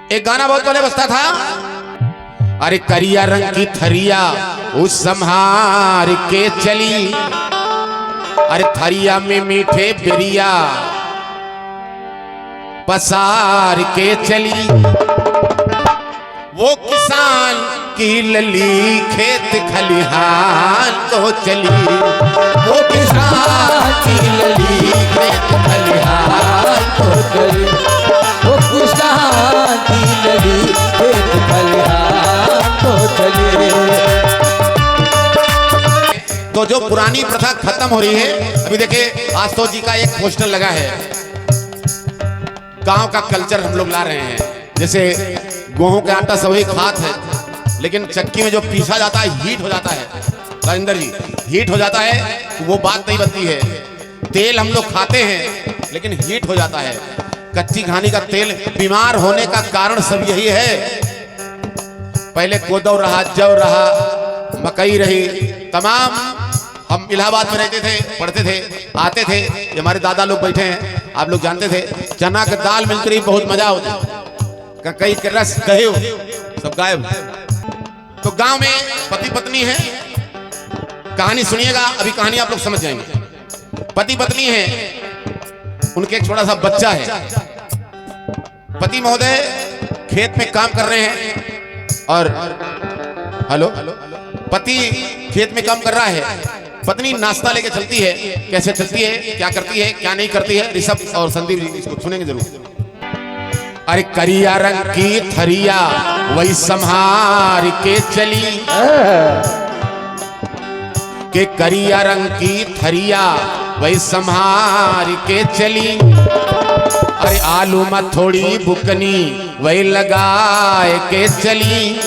एक गाना बहुत पहले बजता था, अरे करिया रंग की थरिया उस संहार के चली, अरे थरिया में मीठे बिरिया पसार के चली। वो किसान की लली खेत खलिहान को चली, वो किसान की लली खेत खलिहान को चली, वो किसान की लली खेत खलिहान को चली। तो जो पुरानी प्रथा खत्म हो रही है, अभी देखिए आशुतोष जी का एक पोस्टर लगा है, गांव का कल्चर हम लोग ला रहे हैं। जैसे गेहूं का आटा सभी खात है, लेकिन चक्की में जो पीसा जाता है हीट हो जाता है, राजेंद्र जी हीट हो जाता है, तो वो बात नहीं बनती है। तेल हम लोग खाते हैं लेकिन हीट हो जाता है, कच्ची घानी का तेल। बीमार होने का कारण सब यही है। पहले कोदौ रहा, जौ रहा, मकई रही, तमाम हम इलाहाबाद में रहते थे, पढ़ते थे, आते थे, ये हमारे दादा लोग बैठे हैं, आप लोग जानते थे, चना का दाल मिलकर ही बहुत मजा होता, कई के रस गए सब गायब। तो गांव में पति पत्नी है, कहानी सुनिएगा, अभी कहानी आप लोग समझ जाएंगे। पति पत्नी है, उनके एक छोटा सा बच्चा है। पति महोदय खेत में काम कर रहे हैं और हेलो, पति खेत में काम कर रहा है, पत्नी नाश्ता लेके चलती है। कैसे चलती है, क्या करती है, क्या नहीं करती है, ऋषभ और संदीप जी इसको सुनेंगे जरूर। अरे करिया रंग की थरिया वही संहार के चली, के करिया रंग की थरिया वही संहार के चली। अरे आलू में थोड़ी बुकनी वही लगाए के चली,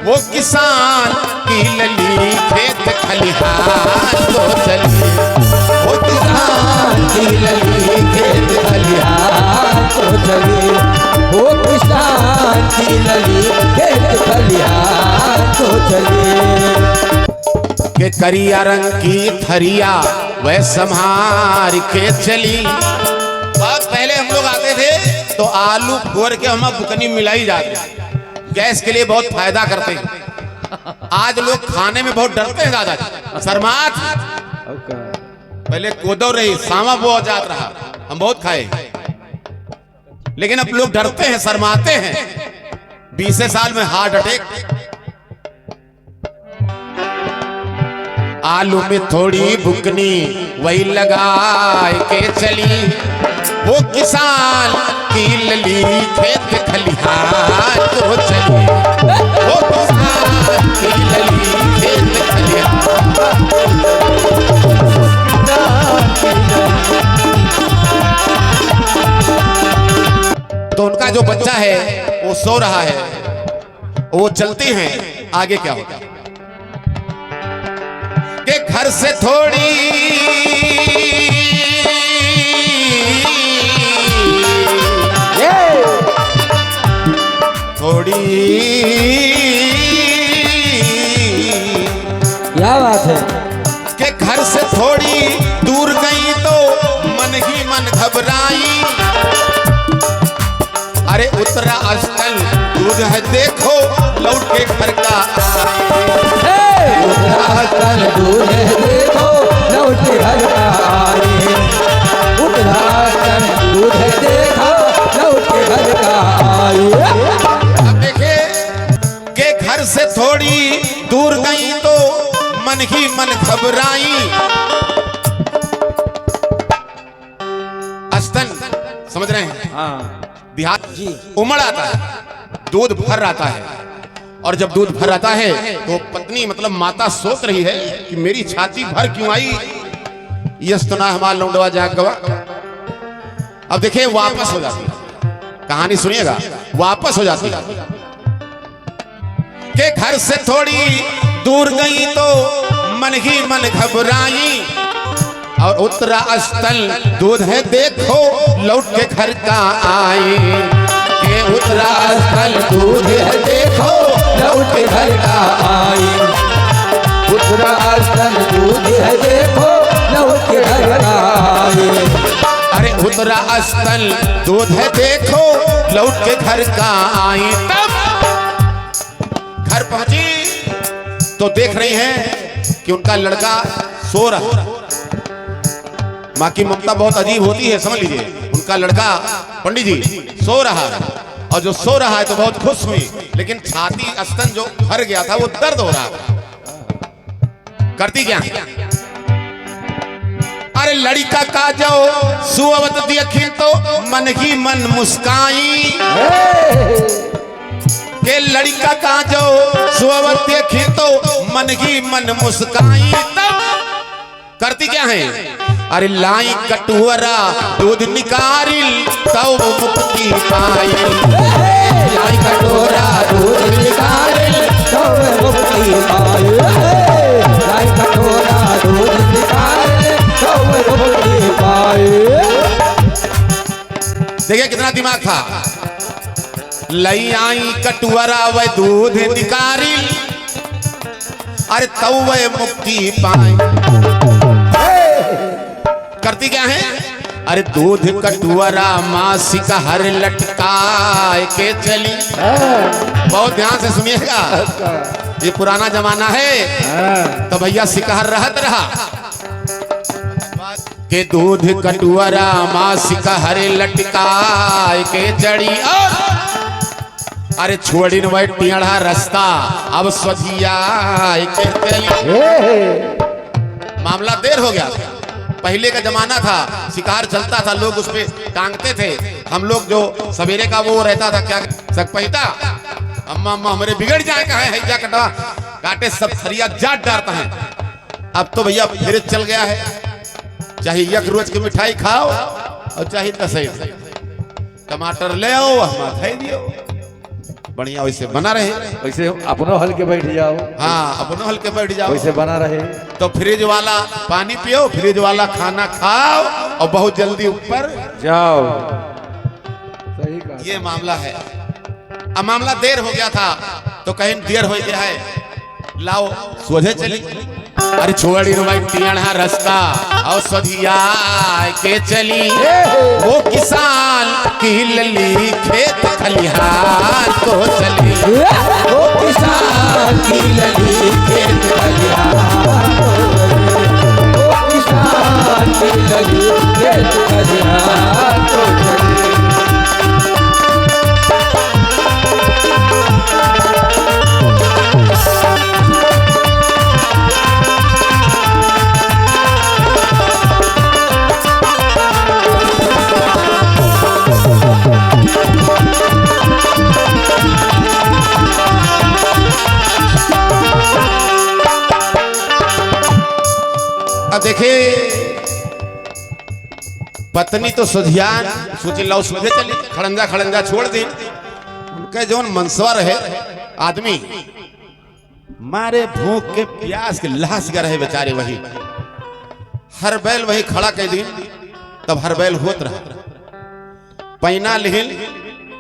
वो किसान की लली खेत खलिहान को चली, वो किसान की लली खेत खलिहान को चली, वो किसान की लली खेत खलिहान को चली। के करिया रंग की थरिया वह संहार के चली। बहुत पहले हम लोग आते थे तो आलू फोड़ के हम बुकनी मिलाई जाती, गैस के लिए बहुत फायदा करते हैं। आज लोग खाने में बहुत डरते हैं दादाजी, शर्मात। पहले कोदौ रही, सामा बहुत जात रहा, हम बहुत खाए, लेकिन अब लोग डरते हैं, शर्माते हैं। 20 साल में हार्ट अटैक। आलू में थोड़ी बुकनी वही लगाए के चली, वो किसान की लली खेत खलिहान को चली, वो किसान की लली खेत खलिहान। तो उनका जो बच्चा है वो सो रहा है, वो चलती हैं, आगे क्या होगा कि घर से थोड़ी क्या बात है कि घर से थोड़ी दूर गई तो मन ही मन घबराई। अरे उतरा अस्तल दूध है देखो लौट के घर का, उतरा अस्तल दूध है देखो लौट के घर का आए, उतरा अस्तल दूध है देखो लौट के घर का आए। अब देखे के घर से थोड़ी दूर गई तो मन ही मन घबराई। अस्तन समझ रहे हैं? हाँ देहात उमड़ आता है, दूध भर आता है, और जब दूध भर आता है तो पत्नी मतलब माता सोच रही है कि मेरी छाती भर क्यों आई, यस्तना हमारा लौंडवा जाग गवा। अब देखिए वापस हो जाती है, कहानी सुनिएगा, वापस हो जाती है कि घर से थोड़ी दूर गई तो मन ही मन घबराई, और उतरा अस्तल दूध है देखो लौट के घर का आए, के उतरा अस्तल दूध है देखो लौट के घर का आए, उतरा अस्तल दूध है देखो लौट के घर का आए। अरे उतरा स्तन दूध है देखो लौट के घर का आई। तब घर पहुंची तो देख रही हैं कि उनका लड़का सो रहा। माँ की ममता बहुत अजीब होती है, समझ लीजिए। उनका लड़का पंडित जी सो रहा है, और जो सो रहा है तो बहुत खुश हुई, लेकिन छाती स्तन जो भर गया था वो दर्द हो रहा था। करती क्या? अरे लड़का का जो सुअवत देखी तो मन ही मन मुस्काई, के लड़का का जो सुअवत देखी तो मन ही मन मुस्काई। तब करती क्या है? अरे लाई कटुअरा दूध निकारिल तब मुक्ति पाई। लाई कटोरा दूध निकारिल तब मुक्ति पाई। लाई कटोरा दूध निकारिल तब मुक्ति पाई। देखिए कितना दिमाग था। लई आई कटुअरा व दूध निकारिल, अरे तब वह मुक्ति पाई। करती क्या है? अरे दूध कटुअरा मासिक हर लटकाए के चली। बहुत ध्यान से सुनिएगा, ये पुराना जमाना है, तो भैया सिकहर रहत रहा के दूध कटुअरा मासिक हर लटकाए के चढ़ी। अरे छोड़ी न वह टेढ़ा रास्ता अब सजिया के चली। मामला देर हो गया। पहले का जमाना था, शिकार चलता था, लोग उस पे टांगते थे। हम लोग जो सवेरे का वो रहता था क्या सकपहिता, अम्मा अम्मा हमारे बिगड़ जाए का है जा कटवा काटे सब थरिया जाट डालता है। अब तो भैया फिर चल गया है, चाहे एक रोज की मिठाई खाओ और चाहे 10 टमाटर ले आओ हम दियो, बढ़िया वैसे बना रहे। वैसे अपनो हल के बैठ जाओ। हाँ अपनो हल के बैठ जाओ, वैसे बना रहे। तो फ्रिज वाला पानी पियो, फ्रिज वाला खाना खाओ और बहुत जल्दी ऊपर जाओ। सही कहा। ये मामला है। अब मामला देर हो गया था तो कहीं देर हो गया है, लाओ सोझे चली। अरे छोड़ी रुमाई टेढ़ा रास्ता और सधिया के चली। वो किसान की लली खेत खलिहान को चली। वो किसान की लली खेत खलिहान को चली। वो किसान की लली खेत खलिहान को चली। देखिए पत्नी तो सुधियान सोचे लो सोझे चली, खड़ंजा खड़ंजा छोड़ दी। उनके जो मनसवा रहे आदमी मारे भूख के प्यास के लाश का रहे बेचारे। वही हर बैल वही खड़ा कर दिन, तब हर बैल होत रहा पैना लिहिल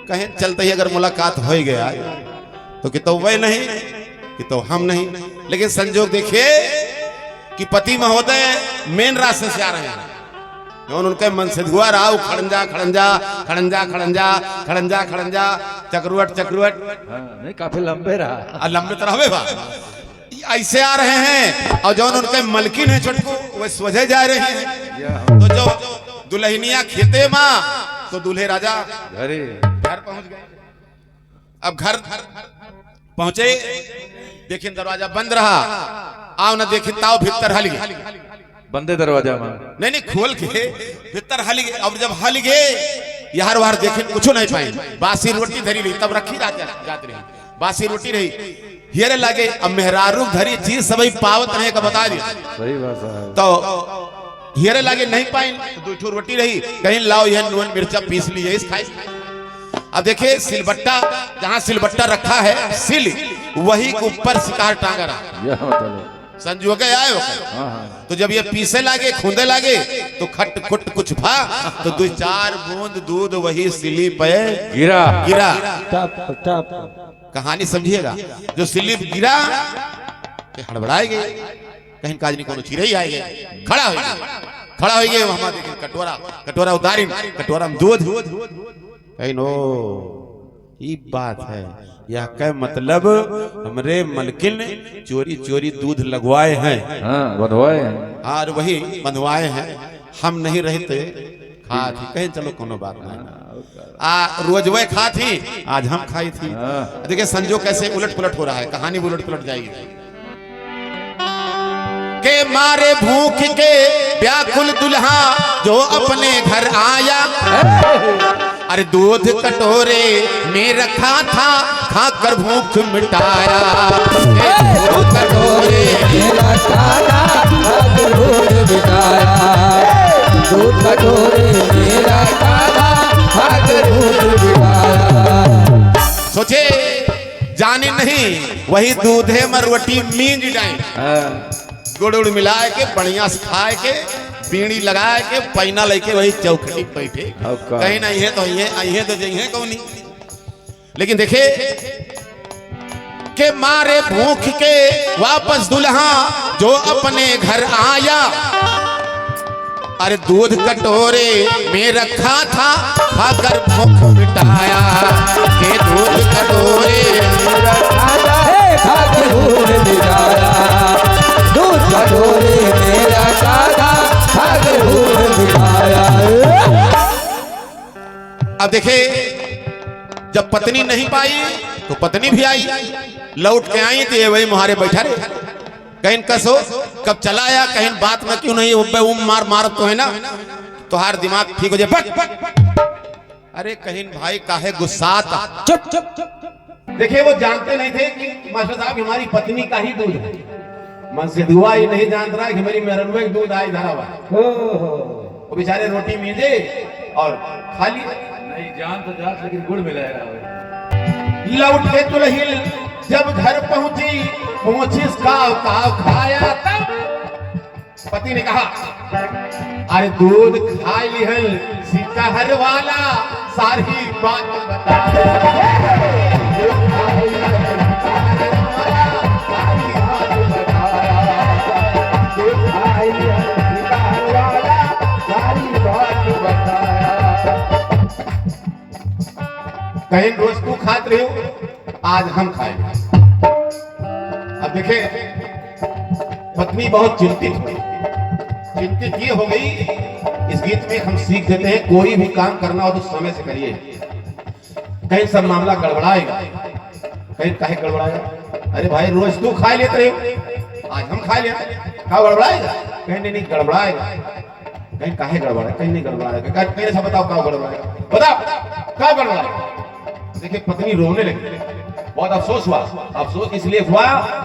कहें चलते ही अगर मुलाकात हो गया तो कि तो वह नहीं कि तो हम नहीं। लेकिन संजोग देखिए कि पति महोदय मेन रास्ते से आ रहे हैं, उनके मन से धुआ रहा खड़ंजा खड़ंजा खड़ंजा खड़ंजा खड़ंजा खड़ंजा चक्रुवट चक्रुवट। नहीं काफी लंबे रहा, लंबे तो रहे बा ऐसे आ रहे हैं। और जो उनके मलकिन है छोटको वह सोझे जा रहे हैं। तो जो दुल्हनिया खेते माँ तो दूल्हे राजा घर पहुंच गए। अब घर पहुंचे, देखिए दरवाजा बंद रहा। आओ ना देखिए ताओ भीतर हल गए, बंदे दरवाजा में नहीं खोल के भीतर हल गए। अब जब हल गए यार वार देखे कुछ नहीं पाए, बासी रोटी धरी रही तब रखी जाती रही, बासी रोटी रही हियर लगे। अब मेहरारू धरी चीज सभी पावत नहीं का बता दिया। सही बात है। तो हियर लगे नहीं पाई तो 2 रोटी रही, कहीं लाओ यह नून मिर्चा पीस ली इस खाई। अब देखिए सिलबट्टा, जहां सिलबट्टा रखा है सिल वही ऊपर शिकार टांगा रहा। संजू के आए हो तो जब ये पीसे लागे खूंदे लागे तो खट खुट कुछ भा तो 2-4 बूंद दूध वही सिली पे गिरा गिरा। टप टप कहानी समझिएगा, जो सिली गिरा हड़बड़ाए गए, कहीं काज नहीं कोनो चिरे ही आए गए, खड़ा हो गया। खड़ा हो गए वहां देखे कटोरा कटोरा उतारी कटोरा में दूध कहीं नो ये बात है यह क्या मतलब हमरे मलकिन चोरी चोरी दूध लगवाए हैं। हाँ बधवाए और वही बंधवाए हैं हम नहीं रहते खा थी कहीं चलो कोनो बात नहीं रोज वह खा थी आज हम खाई थी। देखिए संजो कैसे उलट पुलट हो रहा है कहानी उलट पुलट जाएगी के मारे भूख के व्याकुल दुल्हा जो अपने घर आया अरे दूध कटोरे में रखा था खाकर भूख मिटाया दूध कटोरे में रखा था खाकर भूख मिटाया दूध कटोरे में रखा था खाकर भूख मिटाया। सोचे जाने नहीं वही दूध है मरवटी मींज जाए गुड़ उड़ मिलाए के बढ़िया से खाए के बीड़ी लगाए के पैना लेके वही चौखटी बैठे कहीं नहीं है तो ये तो जइए कौनी। लेकिन देखे के मारे भूख के वापस दुल्हा जो अपने घर आया अरे दूध कटोरे में रखा था खाकर भूख मिटाया के दूध कटोरे में रखा था खाकर भूख मिटाया दूध कटोरे में रखा था खाकर भूख मिटाया। अब देखे जब पत्नी नहीं पाई तो पत्नी भी आई लौट के आई तो ये वही मुहारे बैठा रहे कहीं कसो कब चला आया कहीं बात में क्यों नहीं मार मार तो है ना तुम्हार दिमाग ठीक हो जाए। अरे कहीं भाई काहे गुस्सा चुप चुप चुप। देखिए वो जानते नहीं थे कि मास्टर साहब हमारी पत्नी का ही दूध है मन से दुआ ही नहीं जान रहा कि हमारी मेहरनवे दूध आई धरा हुआ वो बेचारे रोटी मीजे और खाली नहीं जान तो जात लेकिन गुड़ मिलाएगा लौट के तुलहिल जब घर पहुंची पहुंची काव खाया तब पति ने कहा अरे दूध खा लिहल सिकहर वाला सारी बात बता कहीं रोज तू खात रही हो आज हम खाएंगे। अब देखे पत्नी बहुत चिंतित ये हो गई। इस गीत में हम सीख देते हैं कोई भी काम करना हो तो समय से करिए कहीं सब मामला गड़बड़ाएगा कहीं काहे गड़बड़ाएगा। अरे भाई रोज तू खा लेते रहे आज हम खा लेते क्या गड़बड़ाएगा कहीं नहीं गड़बड़ाएगा कहीं काहे गड़बड़ाएगा कहीं नहीं गड़बड़ाएगा कहीं ऐसा बताओ क्या गड़बड़ाएगा बताओ क्या गड़बड़ाएगा। देखिए पत्नी रोने लगी बहुत अफसोस हुआ अफसोस इसलिए हुआ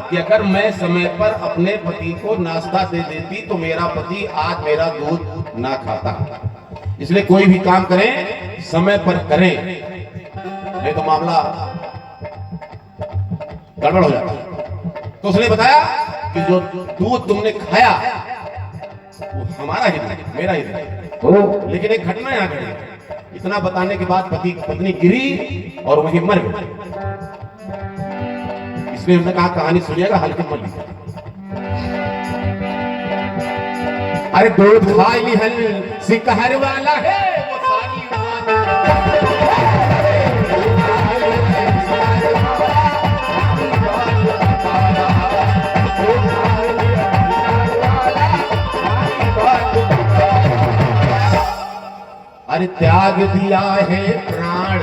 कि अगर मैं समय पर अपने पति को नाश्ता दे देती तो मेरा पति आज मेरा दूध ना खाता। इसलिए कोई भी काम करें समय पर करें नहीं तो मामला गड़बड़ हो जाता। तो उसने बताया कि जो दूध तुमने खाया वो हमारा ही नहीं मेरा ही नहीं। लेकिन एक घटना यहाँ घटी इतना बताने के बाद पत्नी गिरी और वहीं मर गई। इसलिए हमने कहा कहानी सुनिएगा हल्के मत लीजिए। अरे दूध खा लिहल सिकहर वाला है वो सारी अरे त्याग दिया है प्राण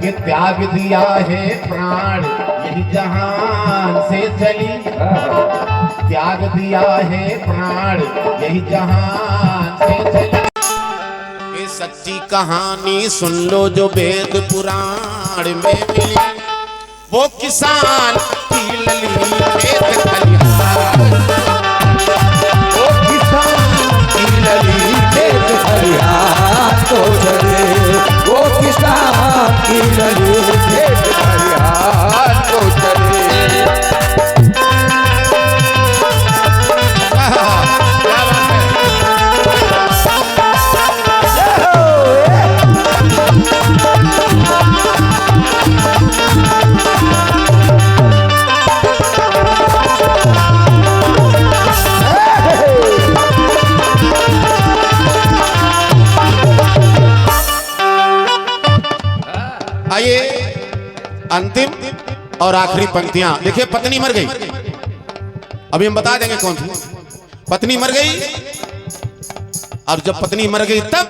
ये त्याग दिया है प्राण यही जहान से चली त्याग दिया है प्राण यही जहान से चली। ये सच्ची कहानी सुन लो जो वेद पुराण में मिली वो किसान की लली खेत खलिहान वो किसान की लली खेत खलिहान तो चले वो किसान की लली खेत खलिहान तो चले। अंतिम और आखिरी पंक्तियां देखिए। पत्नी मर गई, अभी हम बता देंगे कौन थी। पत्नी मर गई। अब जब पत्नी मर गई तब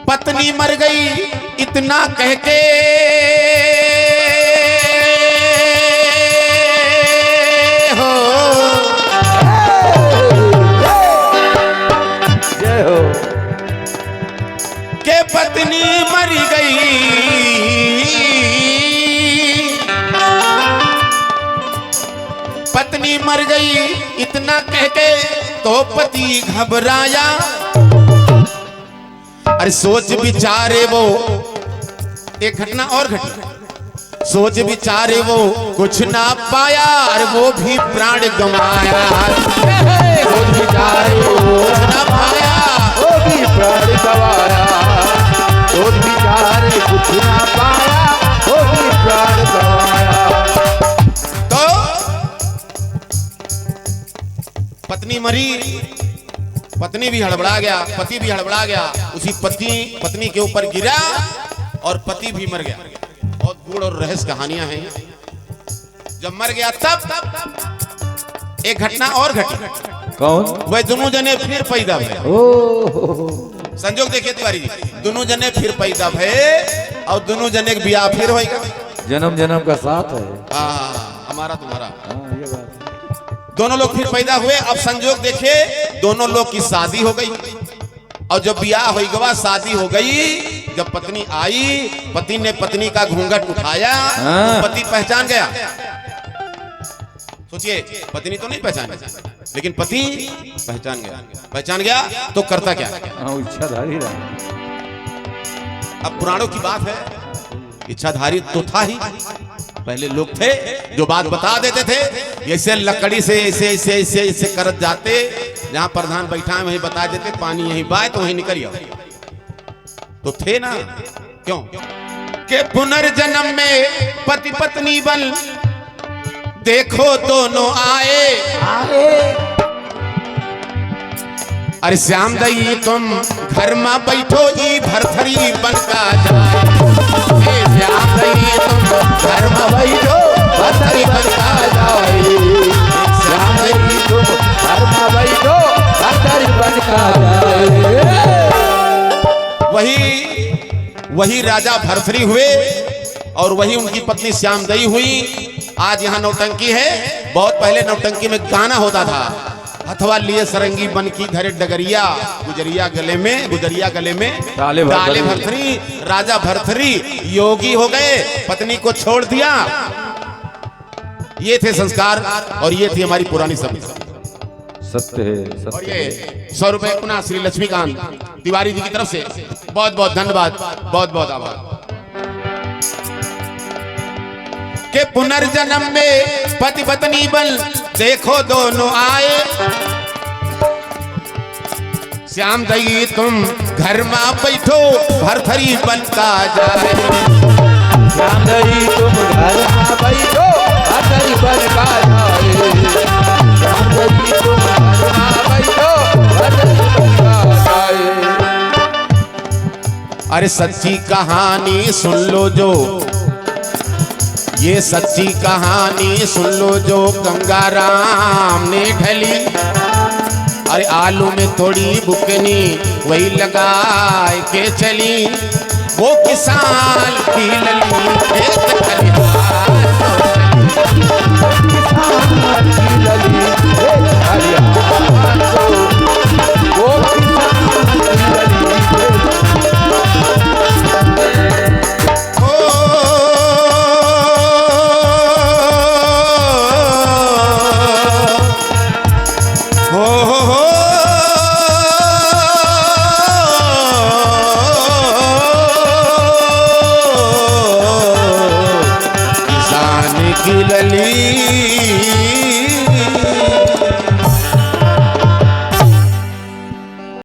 पत्नी मर गई इतना कह के हो जय हो। के पत्नी मर गई पत्नी मर गई इतना कह के तो पति घबराया। अरे सोच विचारे वो एक घटना और घटी। सोच विचारे वो कुछ ना पाया, अरे वो भी प्राण गंवाया। सोच विचारे वो कुछ ना पाया, वो भी प्राण गंवाया। सोच विचारे कुछ ना पाया, वो भी प्राण गंवाया। तो पत्नी मरी, पत्नी भी हड़बड़ा गया, पति भी हड़बड़ा गया। उसी पत्नी के ऊपर गिरा और पति भी मर गया। बहुत गूढ़ और रहस्य कहानियां हैं। जब मर गया तब एक घटना और घटी। कौन? वह दोनों जने फिर पैदा भये। संजोग देखिए तिवारी जी, दोनों जने फिर पैदा भये और दोनों जने के ब्याह फिर होएगा। जन्म जन्म का साथ है। हमारा तुम्हारा। ये बात। दोनों लोग फिर पैदा हुए। अब संजोग देखे दोनों लोग की शादी हो गई और जब ब्याह हो गया, शादी हो गई, जब पत्नी आई, पति ने पत्नी का घूंघट उठाया, तो पति पहचान गया। सोचिए, पत्नी तो नहीं पहचान, लेकिन पति पहचान गया। पहचान गया तो करता क्या? इच्छाधारी रहा। अब पुराणों की बात है, इच्छाधारी तो था ही। पहले लोग थे जो बात बता देते थे, ऐसे लकड़ी से ऐसे ऐसे ऐसे ऐसे करत जाते, जहां प्रधान बैठा है वहीं बता देते, पानी यहीं बाय तो वहीं निकल आओ। तो थे ना, क्यों के पुनर्जन्म में पति पत्नी बन देखो दोनों आए। अरे श्याम दई तुम घर में बैठो ई भरथरी बनका जाए। श्याम दई तुम घर में बैठो भरथरी बनका जाए। श्याम दई तुम घर में बैठो भरथरी बनका जाए। वही राजा भरथरी हुए और वही उनकी पत्नी श्यामदई हुई। आज यहाँ नौटंकी है, बहुत पहले नौटंकी में गाना होता था। हथवा लिए सरंगी बन की घरे डगरिया, गुजरिया गले में डाले भरथरी। राजा भरथरी योगी हो गए, पत्नी को छोड़ दिया। ये थे संस्कार और ये थी हमारी पुरानी सभ्यता। सत्य है, और ये 100 रुपए पुनः श्री लक्ष्मीकांत तिवारी जी की तरफ से बहुत बहुत धन्यवाद, बहुत बहुत आभार। के पुनर्जन्म में पति पत्नी बन देखो दोनों आए। श्याम दई तुम घर में बैठो भरथरी बनका जाए। श्याम दई तुम घर में बैठो भरथरी बनका जाए। श्याम दई तुम घर में बैठो भरथरी बनका जाए। अरे सच्ची कहानी सुन लो जो, ये सच्ची कहानी सुन लो जो गंगाराम ने ढली। अरे आलू में थोड़ी बुकनी वही लगाए के चली। वो किसान की लली खेत खलिहान, किसान की लली खेत खलिहान को। वो किसान की लली किसान की लली